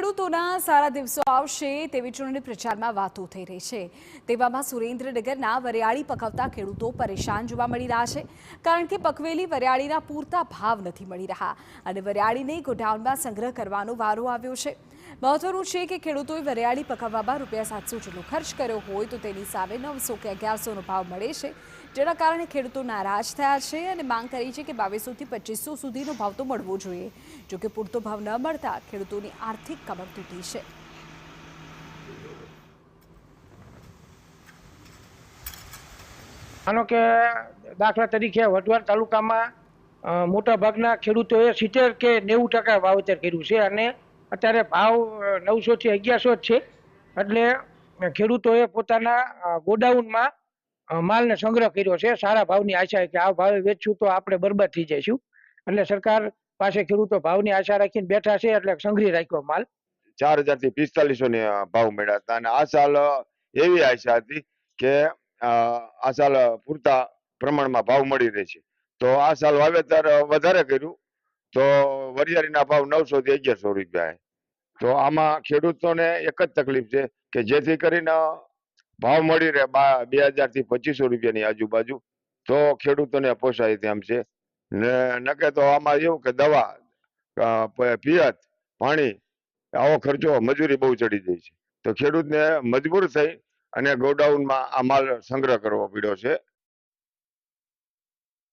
ખેડૂતોના સારા દિવસો આવશે તેવી ચૂંટણી પ્રચારમાં વાતો થઈ રહી છે। તેવામાં સુરેન્દ્રનગરના વરિયાળી પકવતા ખેડૂતો પરેશાન જોવા મળી રહ્યા છે, કારણ કે પકવેલી વરિયાળીના પૂરતા ભાવ નથી મળી રહ્યા અને વરિયાળીને ગોડાઉનમાં સંગ્રહ કરવાનો વારો આવ્યો છે। મહત્વનું છે કે ખેડૂતોએ વરિયાળી પકવવામાં ₹700 જેટલો ખર્ચ કર્યો હોય તો તેની સામે 900 કે 1100નો ભાવ મળે છે, જેના કારણે ખેડૂતો નારાજ થયા છે અને માંગ કરી છે કે 2200 થી 2500 સુધીનો ભાવ તો મળવો જોઈએ। જો કે પૂરતો ભાવ ન મળતા ખેડૂતોની આર્થિક કમર તૂટી છે। માનો કે દાખલા તરીકે વઢવાણ તાલુકામાં મોટા ભાગના ખેડૂતોએ 70 કે 90% વાવેતર કર્યું છે અને અત્યારે ભાવ 900 થી 1100 જ છે। એટલે ખેડૂતોએ પોતાના ગોડાઉનમાં માલને સંગ્રહ કર્યો છે સારા ભાવની આશા કે આ ભાવે વેચશું તો આપણે બરબાદ થઈ જઈશું। એટલે સરકાર પાસે ખેડૂતો ભાવની આશા રાખીને બેઠા છે, એટલે સંગ્રહી રાખ્યો માલ। 4000 થી 4500 ની ભાવ મળ્યા હતા અને આ સાલ એવી આશા હતી કે આ સાલ પૂરતા પ્રમાણમાં ભાવ મળી રહેશે, તો આ સાલ વાવેતર વધારે કર્યું તો વરિયાળીના ભાવ 900 થી 1100 રૂપિયા। તો આમાં ખેડૂતોને એક જ તકલીફ છે કે જેથી કરીને ભાવ મળી રહે 2000 થી 2500 રૂપિયાની આજુબાજુ, તો ખેડૂતોને પોસાય તેમ છે। નકે તો આમાં એવું કે દવા, પિયત, પાણી, આવો ખર્ચો, મજૂરી બહુ ચડી જાય છે, તો ખેડૂતને મજબૂર થઈ અને ગોડાઉનમાં આ માલ સંગ્રહ કરવો પડ્યો છે।